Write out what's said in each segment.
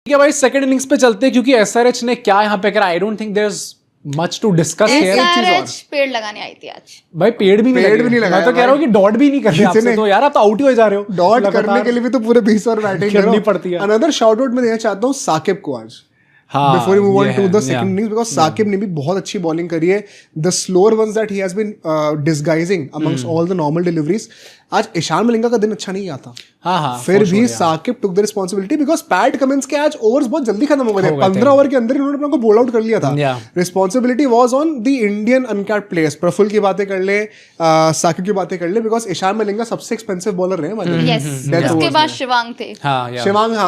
ठीक है भाई, सेकंड इनिंग्स पे चलते हैं क्योंकि एसआरएच ने क्या यहाँ पे करा, I don't think there is much to discuss here. SRH पेड़ लगाने आई थी आज। भाई पेड़ भी नहीं लगे। मैं तो कह रहा हूँ कि डॉट भी नहीं कर रहे आपसे, तो यार आप तो आउट ही हो जा रहे हो। डॉट करने के लिए भी तो पूरे 20 ओवर बैटिंग करनी पड़ती है। अनदर शाउट आउट मैं देना चाहता हूँ साकिब को आज, हाँ, before move on to the second innings, because Sakib ने भी बहुत अच्छी बॉलिंग करी है। The slower ones that he has been disguising amongst all the normal deliveries. आज ईशान मलिंगा का दिन अच्छा नहीं आता, हाँ, फिर भी Saqib took the responsibility because Pat Cummins के आज ओवर्स बहुत जल्दी खत्म हो गए थे। 15 ओवर के अंदर इन्होंने अपने को बोल आउट कर लिया था। Responsibility was on the Indian uncapped players. Praful की बातें कर ले, साकिब की बातें कर ले, बिकॉज ईशान मलिंगा सबसे एक्सपेंसिव बॉलर रहे उसके बाद शिवांग थे।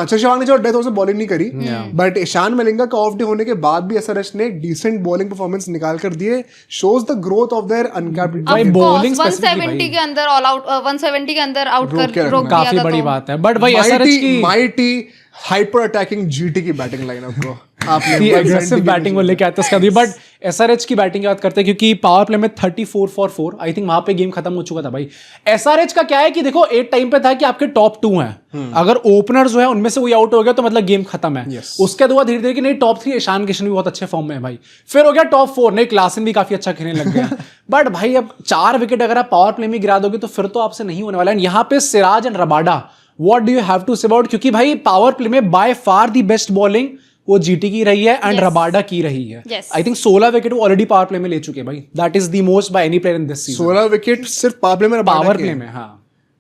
शिवांग ने जो डेथ ओवर से बॉलिंग नहीं करी, बट ईशान मलिंगा का ऑफ डे होने के बाद भी एसआरएच ने डिसेंट बॉलिंग परफॉर्मेंस निकाल कर दिए। Shows the growth of their uncapped. 170 के अंदर ऑल आउट, 170 के अंदर आउट कर रोक दिया था, काफी बड़ी बात है। बट भाई एसआरएच की माइटी हाइपर अटैकिंग जीटी की बैटिंग लाइनअप को आपने एग्रेसिव बैटिंग वो लेके आते उसका भी। बट एसआरएच की बैटिंग की बात करते हैं क्योंकि पावर प्ले में 34 फॉर 4 आई थिंक वहां पे गेम खत्म हो चुका था भाई। एसआरएच का क्या है कि देखो एक टाइम पे था कि आपके टॉप 2 हैं, अगर ओपनर जो है उनमें से कोई आउट हो गया तो मतलब गेम खत्म है। उसके बाद धीरे धीरे कि नहीं टॉप 3 ईशान किशन भी बहुत अच्छे फॉर्म में है भाई। फिर हो गया टॉप 4, नहीं क्लासन भी काफी अच्छा खेलने लग गया। बट भाई अब 4 विकेट अगर आप पावर प्ले में गिरा दोगे तो फिर तो आपसे नहीं होने वाला है। यहाँ पे Siraj and Rabada, what do you have to say about, क्योंकि भाई पावर प्ले में by far the best bowling वो जीटी की रही है एंड रबाडा की रही है। आई थिंक 16 विकेट वो ऑलरेडी पावर प्ले में ले चुके हैं भाई। That is the most by any player in this season. 16 wicket सिर्फ पावर प्ले में, पावर प्ले में। हाँ,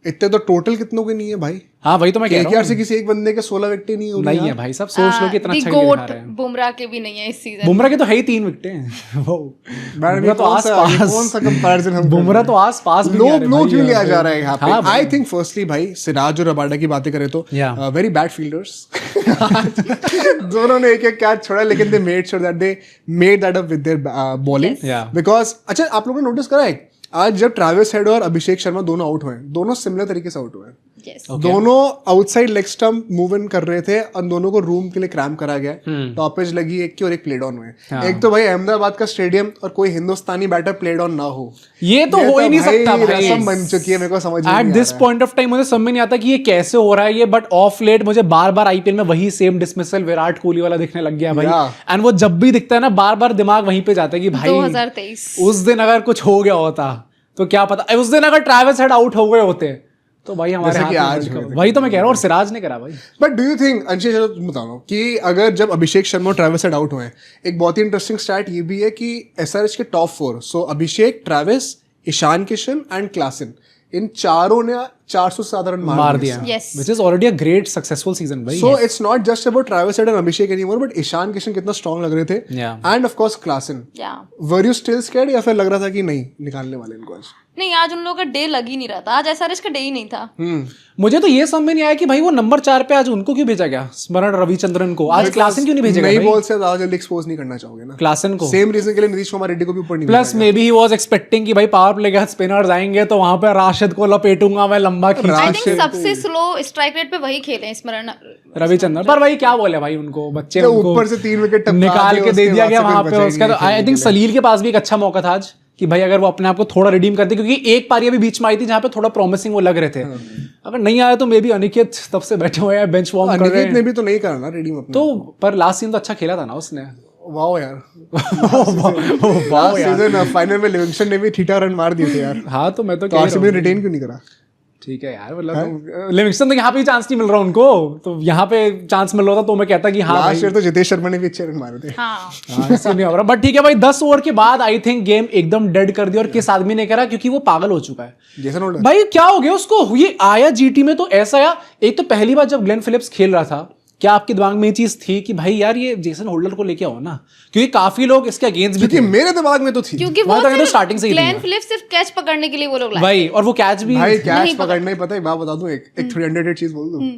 इतने तो टोटल कितनों के नहीं है भाई। हाँ वही तो मैं कह रहा हूँ, से किसी एक बंदे के 16 विकेट नहीं हो नहीं है भाई। सब सोच लो कितना अच्छा खेल रहे हैं। बुमराह के भी नहीं है इस सीजन। बुमराह के तो है ही 3 विकेट हैं। बुमराह तो आस-पास, कौन सा कंपैरिजन हम बुमराह तो आस-पास भी लोग क्यों लिया जा रहा है यहाँ पे। आई थिंक फर्स्टली भाई सिराज और रबाडा की बातें करें तो वेरी बैड फील्डर्स। दोनों ने एक-एक कैच छोड़ा, लेकिन they made sure that they made that up with their bowling. Because अच्छा आप लोगों ने नोटिस करा है आज जब ट्रेविस हेड और अभिषेक शर्मा दोनों आउट हुए, दोनों सिमिलर तरीके से आउट हुए। दोनों outside leg stump move in कर रहे थे और दोनों को रूम के लिए क्रैम्प करा गया। टॉपेज लगी एक की और एक प्लेड ऑन हुए। एक तो भाई अहमदाबाद का स्टेडियम और कोई हिंदुस्तानी बैटर प्लेड ऑन ना हो, ये तो हो ही नहीं सकता भाई। रस्म बन चुकी है, मेरे को समझ at this point of time मुझे समझ में नहीं आता कि ये कैसे हो रहा है ये। बट ऑफ लेट मुझे बार बार आईपीएल में वही सेम डिसमिसल विराट कोहली वाला दिखने लग गया भाई। एंड वो जब भी दिखता है ना बार बार दिमाग वहीं पे जाता है कि भाई 2023 उस दिन अगर कुछ हो गया होता तो क्या पता, उस दिन अगर ट्रेविस हेड आउट हो गए होते तो भाई हमारे हाथ आज वही तो मैं कह रहा हूँ। और सिराज ने करा भाई। But do you think Anshesh, चलो तुम बताओ कि अगर जब अभिषेक शर्मा और ट्रेविस हेड आउट हुए, एक बहुत ही इंटरेस्टिंग स्टैट ये भी है कि एसआरएच के top 4, so Abhishek, Travis, Ishan Kishan and Klaasen, इन चारों ने 400 से ज्यादा रन मार दिया, which is already a great successful season भाई। So it's not just about Travis Head and Abhishek anymore, but Ishan Kishan कितना स्ट्रॉन्ग लग रहे थे, and of course Klassen। Were you still scared या फिर लग रहा था कि नहीं निकालने वाले इनको आज? नहीं, आज उन लोगों का डे लग ही नहीं रहा था। आज एसआरएच का डे ही नहीं था। मुझे तो ये समझ में नहीं आया कि भाई वो नंबर 4 पे आज उनको क्यों भेजा गया, स्मरण रविचंद्रन को। आज क्लासन क्यों नहीं भेजा गया? नई बॉल से ज्यादा जल्दी एक्सपोज नहीं करना चाहोगे ना क्लासन को। सेम रीजन के लिए नीतीश कुमार रेड्डी को भी ऊपर नहीं। Plus may be he was expecting कि भाई पावर प्ले के साथ स्पिनर्स आएंगे तो वहां पे राशिद को लपेटूंगा मैं लंबा खींच। आई थिंक सबसे स्लो स्ट्राइक रेट पे वही खेले स्मरण रविचंद्रन। पर भाई क्या बोले भाई उनको, बच्चे ऊपर से 3 विकेट निकाल के दे दिया गया वहां पे। उसका तो आई थिंक सलील के पास भी एक अच्छा मौका था आज कि भाई अगर वो अपने आप को थोड़ा रिडीम करते, क्योंकि एक पारी अभी बीच में आई थी जहां पे थोड़ा प्रॉमिसिंग वो लग रहे थे। अगर नहीं आया तो मे बी अनिकेत तब से बैठे हुए हैं बेंच वार्म कर रहे हैं। अनिकेत ने भी तो नहीं करा ना रिडीम अपना तो, पर लास्ट सीन तो अच्छा खेला था ना उसने। वाओ यार, वाओ सीजन फाइनल में लिविंगस्टन ने भी ठीठा रन मार दिए थे यार। हाँ तो मैं तो आरसीबी ने रिटेन क्यों नहीं करा? ठीक है यार, मतलब लिविंगस्टन तो यहाँ पे चांस नहीं मिल रहा उनको, तो यहाँ पे चांस मिल रहा था तो मैं कहता कि हाँ लास्ट ईयर तो जितेश शर्मा ने भी अच्छे रन मारे थे। इससे नहीं हो रहा। बट ठीक है भाई, 10 ओवर के बाद आई थिंक गेम एकदम डेड कर दिया। और किस आदमी ने करा, क्योंकि वो पागल हो चुका है जेसन होल्डर। भाई क्या हो गया उसको, ये आया जीटी में तो ऐसा आया। एक तो पहली बार जब ग्लेन फिलिप्स खेल रहा था, क्या आपके दिमाग में ये चीज थी कि भाई यार ये जेसन होल्डर को लेके आओ ना, क्योंकि काफी लोग इसके अगेंस्ट भी थे। मेरे दिमाग में तो थी, क्योंकि वो तो स्टार्टिंग से ही ग्लेन फिलिप्स सिर्फ कैच पकड़ने के लिए वो लोग लाए भाई। और वो कैच भी भाई कैच पकड़ना ही पता है। बात बता दूं, एक 300 चीज बोल दूं,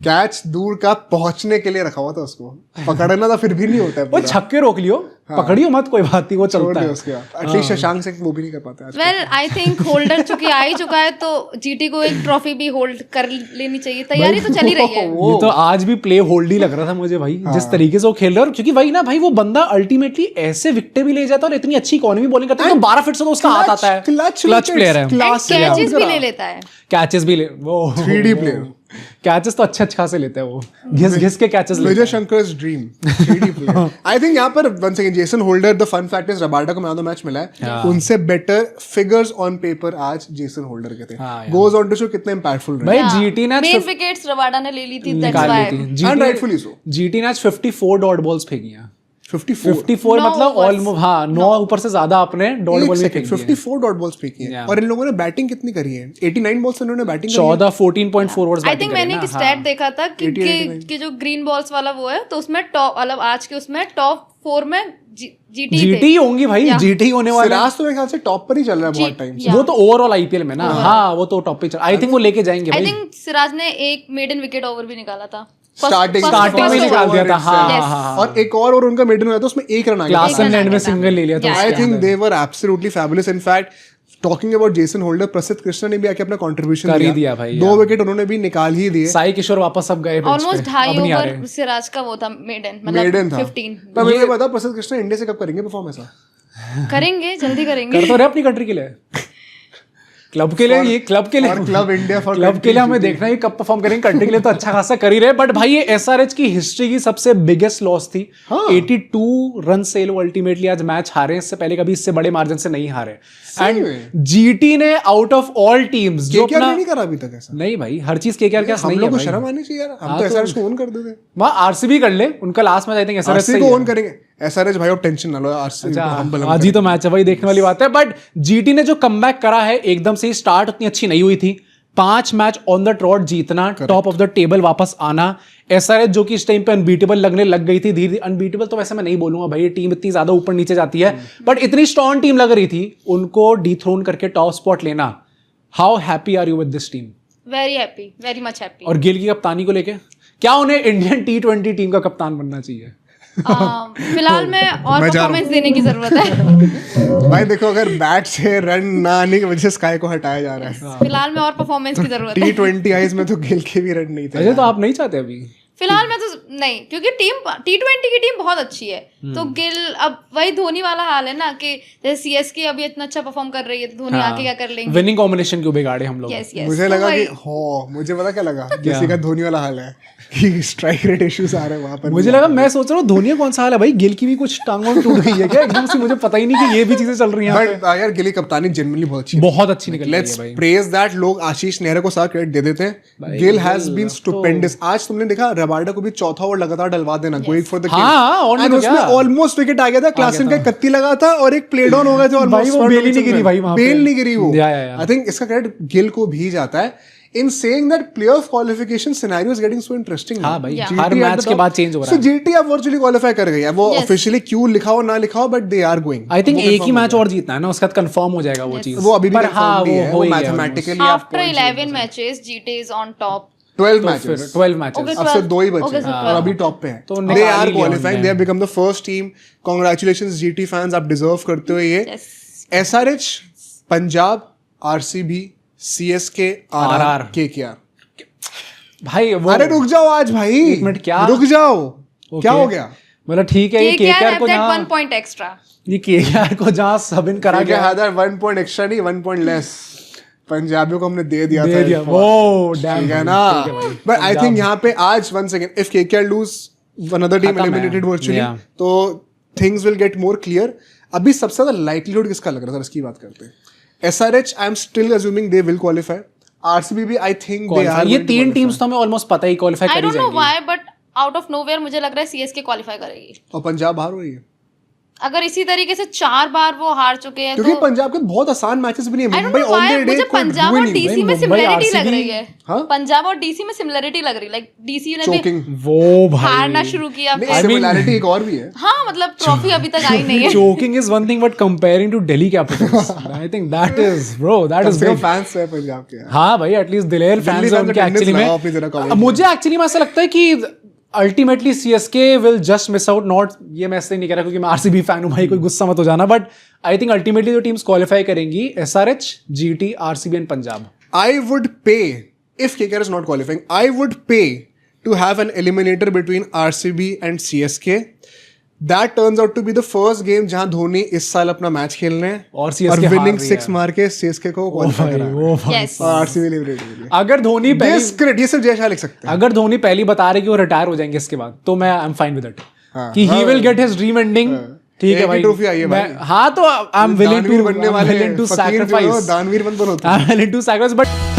कैच दूर का पहुंचने के लिए रखा हुआ था, उसको पकड़ना था फिर भी नहीं होता है। वो छक्के रोक लियो, पकड़ियो मत, कोई बात नहीं, वो चलता है। एटलीस्ट शशांक से वो भी नहीं कर पाते आज। वेल आई थिंक होल्डर चूंकि आ ही चुका है तो जीटी को एक ट्रॉफी भी होल्ड कर लेनी चाहिए। तैयारी तो चल ही रही है। ये तो आज भी प्ले होल्ड ही लग रहा था मुझे भाई, जिस तरीके से वो खेल रहा है। क्योंकि भाई ना भाई वो बंदा अल्टीमेटली ऐसे विकेट भी ले जाता है और इतनी अच्छी इकोनॉमी बॉलिंग करता है तो 12 फीट से तो उसका हाथ आता है। क्लच प्लेयर है, कैचेस भी ले लेता है, कैचेस भी ले, वो 3D प्लेयर। कैचेस तो अच्छे खासे लेते हैं वो, घिस के कैचेस लेते विजय हैं। शंकर's dream. 3D player. I think यहाँ पर once again Jason Holder, the fun fact is Rabada को मैन ऑफ द मैच मिला है, उनसे बेटर फिगर्स ऑन पेपर आज जेसन होल्डर के थे. गोज ऑन टू शो कितने इंपैक्टफुल रहे. भाई जीटी ने मेन विकेट्स रबाडा ने ले ली थी, that's निकाल why. ली थी And rightfully so. जीटी ने आज 54 डॉट बॉल्स फेंकी हैं. 54 54 नौ मतलब overs. ऑलमोस्ट, हाँ 9 ऊपर से ज्यादा अपने डॉट बॉल में फेंकी है. 54 डॉट बॉल्स फेंकी है. और इन लोगों ने बैटिंग कितनी करी है? 89 बॉल्स इन्होंने बैटिंग करी है. 14.4 ओवर्स आई थिंक मैंने एक स्टैट देखा था कि 89. कि जो ग्रीन बॉल्स वाला वो है, तो उसमें टॉप मतलब आज के उसमें टॉप 4 में जीटी जीटी होंगी भाई, जीटी होने वाला. सिराज तो मेरे ख्याल से टॉप पर ही चल रहा है बहुत टाइम. वो तो ओवरऑल आईपीएल में ना, हाँ वो तो टॉप पे चल. आई थिंक वो लेके जाएंगे आई भाई. थिंक सिराज ने एक मेडन विकेट ओवर भी निकाला था स्टार्टिंग में निकाल दिया था. हाँ Yes. हाँ. और एक और उनका मेडन हुआ था, उसमें एक रन आ गया. क्लासन ने एंड में सिंगल ले लिया था. I think they were absolutely fabulous. In fact, talking about Jason Holder, प्रसिद्ध कृष्णा ने भी आके अपना कंट्रीब्यूशन कर ही दिया भाई, 2 विकेट उन्होंने भी निकाल ही दिए. साई किशोर वापस अब गए. ऑलमोस्ट 2.5 ओवर सिराज का वो था मेडन, मेडन मतलब था. 15 तो मुझे बता प्रसिद्ध कृष्णा इंडिया से कब करेंगे परफॉर्म ऐसा? करेंगे, जल्दी करेंगे. कर तो रहे अपनी कंट्री के लिए, क्लब के लिए, ये क्लब के लिए, और क्लब इंडिया फॉर क्लब के लिए हमें देखना है कि कब परफॉर्म करेंगे. कंट्री के लिए तो अच्छा खासा कर ही रहे. बट भाई ये एसआरएच की हिस्ट्री की सबसे बिगेस्ट लॉस थी. 82 रन से लोग अल्टीमेटली आज मैच हारे. इससे पहले कभी इससे बड़े मार्जिन से नहीं हारे. एंड जीटी ने आउट ऑफ ऑल टीम्स जो अपना नहीं करा अभी तक ऐसा. नहीं भाई, हर चीज केकेआर के पास हम नहीं लोग है को भाई. शर्म आनी चाहिए यार. हम तो एसआरएच को ओन कर देते. वहाँ आरसीबी कर ले, उनका last match I think SRH RCB को ओन करेंगे. एसआरएच भाई, अब टेंशन ना लो. आरसीबी आज ही तो मैच है भाई, देखने वाली बात है. बट जीटी ने जो कमबैक करा है, एकदम से स्टार्ट उतनी अच्छी नहीं हुई थी. 5 मैच ऑन द ट्रॉट जीतना, टॉप ऑफ द टेबल वापस आना. एसआरएच जो कि इस टाइम पे अनबीटेबल लगने लग गई थी धीरे. अनबीटेबल तो वैसे मैं नहीं बोलूंगा भाई, ये टीम इतनी ज्यादा ऊपर नीचे जाती है, बट इतनी स्ट्रॉन्ग टीम लग रही थी. उनको डिथ्रोन करके टॉप स्पॉट लेना. How happy are you with this team? Very happy, very much happy. और गिल की कप्तानी को लेके क्या उन्हें इंडियन T20 टीम का कप्तान बनना चाहिए? फिलहाल में और परफॉर्मेंस देने की जरूरत है. भाई देखो, अगर बैट से रन ना आने की वजह से स्काई को हटाया जा रहा है. फिलहाल में और परफॉर्मेंस की जरूरत है. T20 आईज में तो गिल के भी रन नहीं थे. अरे तो आप नहीं चाहते अभी? फिलहाल में तो नहीं, क्योंकि टीम T20 की टीम बहुत अच्छी है. तो गिल, अब वही धोनी वाला हाल है ना कि जैसे सीएसके अभी इतना अच्छा परफॉर्म कर रही है, तो धोनी आके क्या कर लेंगे. विनिंग कॉम्बिनेशन क्यों बिगाड़े हम लोग? Yes yes. मुझे लगा कि मुझे पता क्या लगा, जैसे का धोनी वाला हाल है कि स्ट्राइक रेट इश्यूज आ रहे हैं वहां पर. मुझे लगा, मैं सोच रहा हूँ धोनी का कौन सा हाल है भाई, गिल की भी कुछ टांगों टूट गई है क्या एकदम से? मुझे पता ही नहीं कि ये भी चीजें चल रही हैं. बट यार गिल की कप्तानी जेन्युइनली बहुत अच्छी है. बहुत अच्छी निकल रही है लेट्स भाई. Praise that. लोग आशीष नेहरा को सारा क्रेडिट दे देते हैं. Gill has been stupendous. आज तुमने देखा रबाडा को भी चौथा ओवर लगातार डलवा देना, गोइंग फॉर द हाँ, और नहीं तो उसमें ऑलमोस्ट विकेट आ गया था. क्लासन का 31 लगा था और एक प्ले डाउन हो गया था. भाई वो बेल ही नहीं गिरी भाई वहां पे. बेल नहीं गिरी वो. या. आई थिंक इसका क्रेडिट गिल को भी जाता है in saying that playoff qualification scenario is getting so interesting. हाँ भाई, Yeah. हर मैच के बाद चेंज हो रहा So है. GT अब virtually qualify कर गई है. वो officially क्यों लिखा हो ना लिखा हो, but they are going. I think एक ही मैच और जीतना है ना, उसके बाद कंफर्म हो जाएगा वो चीज. वो अभी भी पर हाँ, confirm नहीं है. हो वो ही गया mathematically आप after 11 matches GT is on top. 12 almost. matches. 12 matches. Okay. अब से 2 ही बचे Okay, हैं so और अभी टॉप पे हैं. तो They निकाल are ही लिया qualifying. They have become the first team. Congratulations GT fans, आप deserve करते हो ये. Yes. SRH, Punjab, RCB, CSK, RR, KKR. भाई वो अरे रुक जाओ आज भाई. एक मिनट, क्या? रुक जाओ. क्या हो गया? मतलब ठीक है, ये केकेआर को जहाँ 1 पॉइंट एक्स्ट्रा. ये केकेआर को जहाँ सबन करा क्या गया, है 1 पॉइंट एक्स्ट्रा नहीं, 1 पॉइंट लेस. पंजाबियों को हमने दे दिया दे था. दिया. वो डैम ठीक है ना. बट आई थिंक यहाँ पे आज once again if KKR lose another team खत्म है. Eliminated virtually, Yeah. तो things will get more clear. अभी सबसे ज्यादा लाइक्लीहुड किसका लग रहा है सर, इसकी बात करते हैं. SRH I am still assuming they will qualify. RCB भी आई थिंक दे आर. ये 3 टीम्स तो हमें ऑलमोस्ट पता ही क्वालिफाई आई कर ही डोंट नो जाएंगी. Why, but out of nowhere मुझे लग रहा है सीएसके क्वालिफाई करेगी. और पंजाब हार हो रही है अगर इसी तरीके से 4 बार वो हार चुके हैं क्योंकि तो पंजाब के बहुत आसान मैचेस भी नहीं है. I don't Mumbai know on why, the day मुझे पंजाब और डीसी में मुंबई सिमिलरिटी लग RCB रही है. हाँ? पंजाब और डीसी में सिमिलरिटी लग रही है. लाइक डीसी ने भी चोकिंग. वो भाई हारना शुरू किया. नहीं, फिर सिमिलरिटी एक और भी है. हाँ, मतलब ट्रॉफी अभी तक आई नहीं है. choking is one thing but comparing to Delhi Capitals I think that is bro that is big. Fans है पंजाब के. हाँ भाई, एटलीस्ट दिलेर फैंस दिल्ली हैं fans उनके attendance एक्चुअली लगाओ अपनी जरा में. comment मुझे एक्चुअली में ऐसा लगता है कि ultimately CSK will just miss out. Not ये मैं ऐसे नहीं कह रहा क्योंकि मैं आरसीबी फैन हूं भाई, कोई गुस्सा मत हो जाना. बट आई थिंक अल्टीमेटली जो टीम्स क्वालिफाई करेंगी SRH, GT, RCB and Punjab. I would pay, if KKR is not qualifying, I would pay to have an eliminator between RCB and CSK. that turns out to be the first game जहां धोनी इस साल अपना match खेल रहे हैं और CSK winning हार रही 6 है। मार के CSK को क्वालीफाई करा वो भाई यस आरसीबी लिबरेट अगर धोनी पहली ये सिर्फ जयशाह लिख सकते हैं अगर धोनी पहली बता रहे कि वो रिटायर हो जाएंगे इसके बाद तो मैं I am fine with it हाँ, कि he will get his dream ending ठीक एक है ही भाई ट्रॉफी आई है भाई। हाँ तो आई एम विलिंग दानवीर बनने वाले टू फकीर जो हो, सैक्रिफाइस दानवीर बन बनो I am willing to sacrifice but